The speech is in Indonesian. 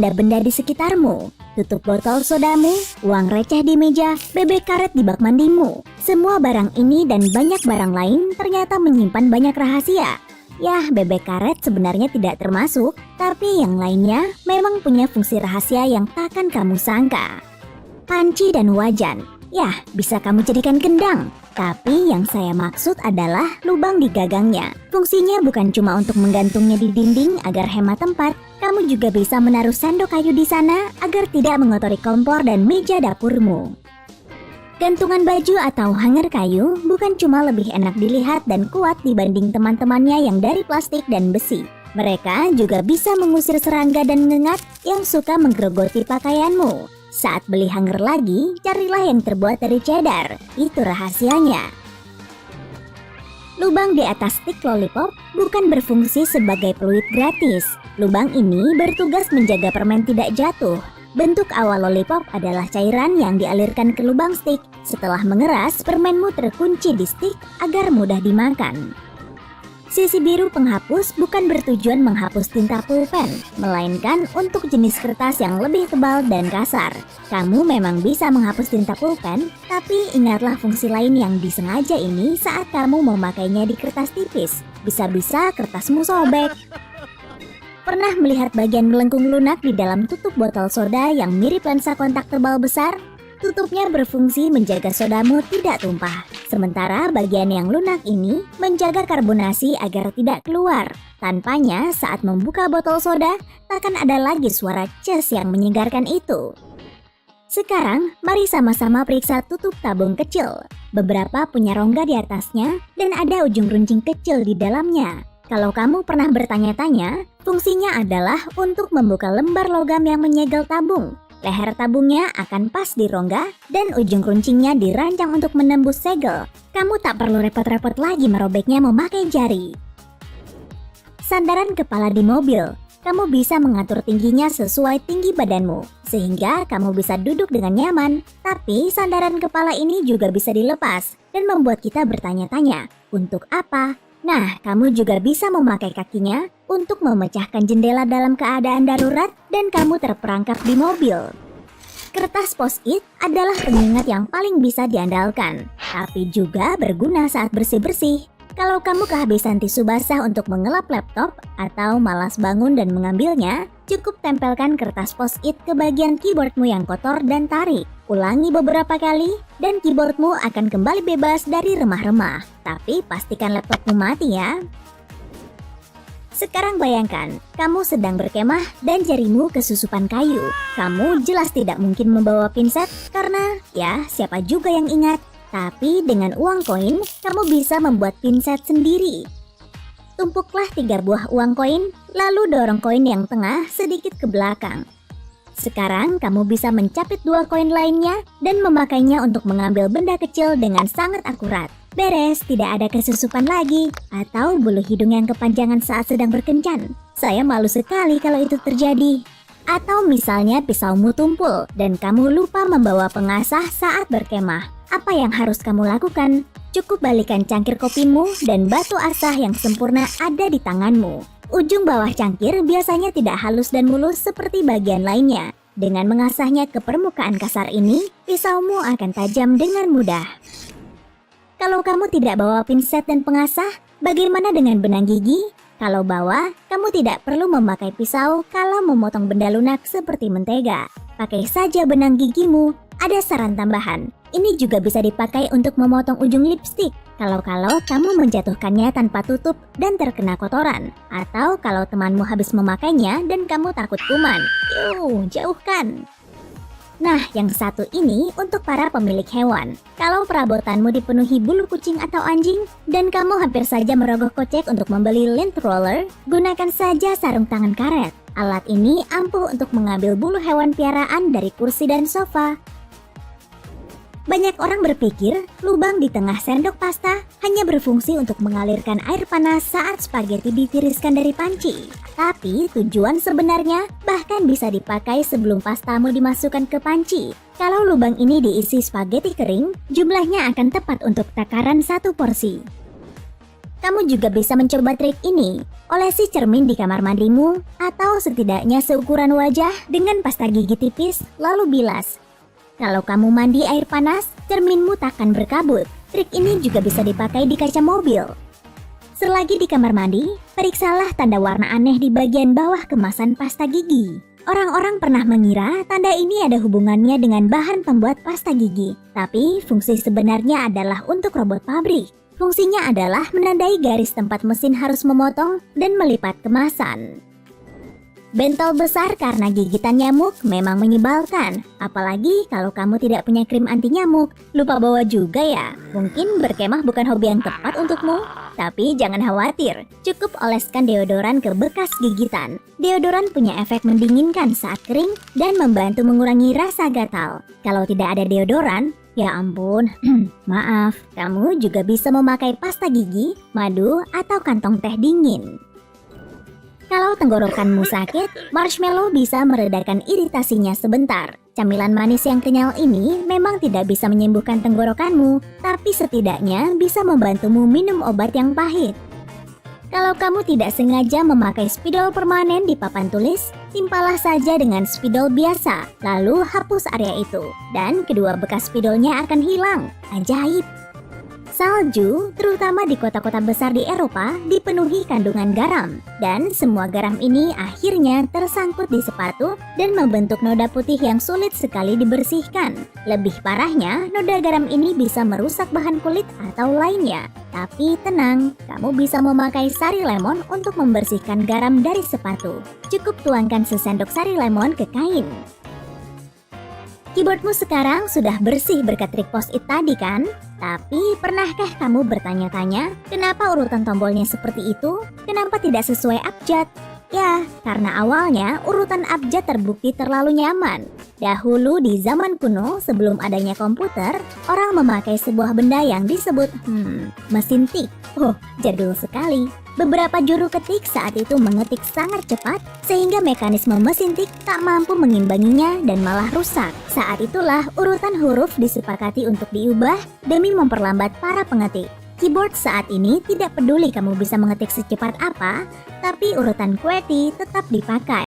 benda-benda di sekitarmu. Tutup botol sodamu, uang receh di meja, bebek karet di bak mandimu. Semua barang ini dan banyak barang lain ternyata menyimpan banyak rahasia. Yah, bebek karet sebenarnya tidak termasuk, tapi yang lainnya memang punya fungsi rahasia yang takkan kamu sangka. Panci dan wajan, yah bisa kamu jadikan kendang. Tapi yang saya maksud adalah lubang di gagangnya. Fungsinya bukan cuma untuk menggantungnya di dinding agar hemat tempat, kamu juga bisa menaruh sendok kayu di sana agar tidak mengotori kompor dan meja dapurmu. Gantungan baju atau hanger kayu bukan cuma lebih enak dilihat dan kuat dibanding teman-temannya yang dari plastik dan besi. Mereka juga bisa mengusir serangga dan ngengat yang suka menggerogoti pakaianmu. Saat beli hanger lagi, carilah yang terbuat dari cheddar. Itu rahasianya. Lubang di atas stik lollipop bukan berfungsi sebagai peluit gratis. Lubang ini bertugas menjaga permen tidak jatuh. Bentuk awal lollipop adalah cairan yang dialirkan ke lubang stik. Setelah mengeras, permenmu terkunci di stik agar mudah dimakan. Sisi biru penghapus bukan bertujuan menghapus tinta pulpen, melainkan untuk jenis kertas yang lebih tebal dan kasar. Kamu memang bisa menghapus tinta pulpen, tapi ingatlah fungsi lain yang disengaja ini saat kamu memakainya di kertas tipis. Bisa-bisa kertasmu sobek. Pernah melihat bagian melengkung lunak di dalam tutup botol soda yang mirip lensa kontak tebal besar? Tutupnya berfungsi menjaga sodamu tidak tumpah. Sementara bagian yang lunak ini menjaga karbonasi agar tidak keluar. Tanpanya, saat membuka botol soda, takkan ada lagi suara ces yang menyegarkan itu. Sekarang, mari sama-sama periksa tutup tabung kecil. Beberapa punya rongga di atasnya dan ada ujung runcing kecil di dalamnya. Kalau kamu pernah bertanya-tanya, fungsinya adalah untuk membuka lembar logam yang menyegel tabung. Leher tabungnya akan pas di rongga dan ujung runcingnya dirancang untuk menembus segel. Kamu tak perlu repot-repot lagi merobeknya memakai jari. Sandaran kepala di mobil. Kamu bisa mengatur tingginya sesuai tinggi badanmu, sehingga kamu bisa duduk dengan nyaman. Tapi sandaran kepala ini juga bisa dilepas dan membuat kita bertanya-tanya, untuk apa? Nah, kamu juga bisa memakai kakinya untuk memecahkan jendela dalam keadaan darurat dan kamu terperangkap di mobil. Kertas post-it adalah pengingat yang paling bisa diandalkan, tapi juga berguna saat bersih-bersih. Kalau kamu kehabisan tisu basah untuk mengelap laptop atau malas bangun dan mengambilnya, cukup tempelkan kertas post-it ke bagian keyboardmu yang kotor dan tarik. Ulangi beberapa kali dan keyboardmu akan kembali bebas dari remah-remah. Tapi pastikan laptopmu mati ya. Sekarang bayangkan, kamu sedang berkemah dan jarimu kesusupan kayu. Kamu jelas tidak mungkin membawa pinset karena ya siapa juga yang ingat. Tapi dengan uang koin, kamu bisa membuat pinset sendiri. Tumpuklah 3 buah uang koin, lalu dorong koin yang tengah sedikit ke belakang. Sekarang kamu bisa mencapit 2 koin lainnya dan memakainya untuk mengambil benda kecil dengan sangat akurat. Beres, tidak ada kesusupan lagi atau bulu hidung yang kepanjangan saat sedang berkencan. Saya malu sekali kalau itu terjadi. Atau misalnya pisaumu tumpul dan kamu lupa membawa pengasah saat berkemah. Apa yang harus kamu lakukan? Cukup balikan cangkir kopimu dan batu asah yang sempurna ada di tanganmu. Ujung bawah cangkir biasanya tidak halus dan mulus seperti bagian lainnya. Dengan mengasahnya ke permukaan kasar ini, pisaumu akan tajam dengan mudah. Kalau kamu tidak bawa pinset dan pengasah, bagaimana dengan benang gigi? Kalau bawa, kamu tidak perlu memakai pisau kalau memotong benda lunak seperti mentega. Pakai saja benang gigimu. Ada saran tambahan, ini juga bisa dipakai untuk memotong ujung lipstik. Kalau kamu menjatuhkannya tanpa tutup dan terkena kotoran. Atau kalau temanmu habis memakainya dan kamu takut kuman. Jauhkan. Nah, yang satu ini untuk para pemilik hewan. Kalau perabotanmu dipenuhi bulu kucing atau anjing, dan kamu hampir saja merogoh kocek untuk membeli lint roller, gunakan saja sarung tangan karet. Alat ini ampuh untuk mengambil bulu hewan piaraan dari kursi dan sofa. Banyak orang berpikir lubang di tengah sendok pasta hanya berfungsi untuk mengalirkan air panas saat spaghetti ditiriskan dari panci. Tapi tujuan sebenarnya bahkan bisa dipakai sebelum pastamu dimasukkan ke panci. Kalau lubang ini diisi spaghetti kering, jumlahnya akan tepat untuk takaran 1 porsi. Kamu juga bisa mencoba trik ini. Olesi cermin di kamar mandimu atau setidaknya seukuran wajah dengan pasta gigi tipis lalu bilas. Kalau kamu mandi air panas, cerminmu takkan berkabut. Trik ini juga bisa dipakai di kaca mobil. Selagi di kamar mandi, periksalah tanda warna aneh di bagian bawah kemasan pasta gigi. Orang-orang pernah mengira tanda ini ada hubungannya dengan bahan pembuat pasta gigi, tapi fungsi sebenarnya adalah untuk robot pabrik. Fungsinya adalah menandai garis tempat mesin harus memotong dan melipat kemasan. Bentol besar karena gigitan nyamuk memang menyebalkan, apalagi kalau kamu tidak punya krim anti nyamuk. Lupa bawa juga ya? Mungkin berkemah bukan hobi yang tepat untukmu. Tapi jangan khawatir, cukup oleskan deodoran ke bekas gigitan. Deodoran punya efek mendinginkan saat kering dan membantu mengurangi rasa gatal. Kalau tidak ada deodoran, ya ampun, maaf, kamu juga bisa memakai pasta gigi, madu, atau kantong teh dingin. Kalau tenggorokanmu sakit, marshmallow bisa meredakan iritasinya sebentar. Camilan manis yang kenyal ini memang tidak bisa menyembuhkan tenggorokanmu, tapi setidaknya bisa membantumu minum obat yang pahit. Kalau kamu tidak sengaja memakai spidol permanen di papan tulis, timpalah saja dengan spidol biasa, lalu hapus area itu, dan kedua bekas spidolnya akan hilang. Ajaib! Salju, terutama di kota-kota besar di Eropa, dipenuhi kandungan garam. Dan semua garam ini akhirnya tersangkut di sepatu dan membentuk noda putih yang sulit sekali dibersihkan. Lebih parahnya, noda garam ini bisa merusak bahan kulit atau lainnya. Tapi tenang, kamu bisa memakai sari lemon untuk membersihkan garam dari sepatu. Cukup tuangkan sesendok sari lemon ke kain. Keyboardmu sekarang sudah bersih berkat trik post-it tadi kan? Tapi pernahkah kamu bertanya-tanya kenapa urutan tombolnya seperti itu? Kenapa tidak sesuai abjad? Ya, karena awalnya urutan abjad terbukti terlalu nyaman. Dahulu di zaman kuno sebelum adanya komputer, orang memakai sebuah benda yang disebut mesin tik. Oh, jadul sekali. Beberapa juru ketik saat itu mengetik sangat cepat sehingga mekanisme mesin tik tak mampu mengimbanginya dan malah rusak. Saat itulah urutan huruf disepakati untuk diubah demi memperlambat para pengetik. Keyboard saat ini tidak peduli kamu bisa mengetik secepat apa, tapi urutan QWERTY tetap dipakai.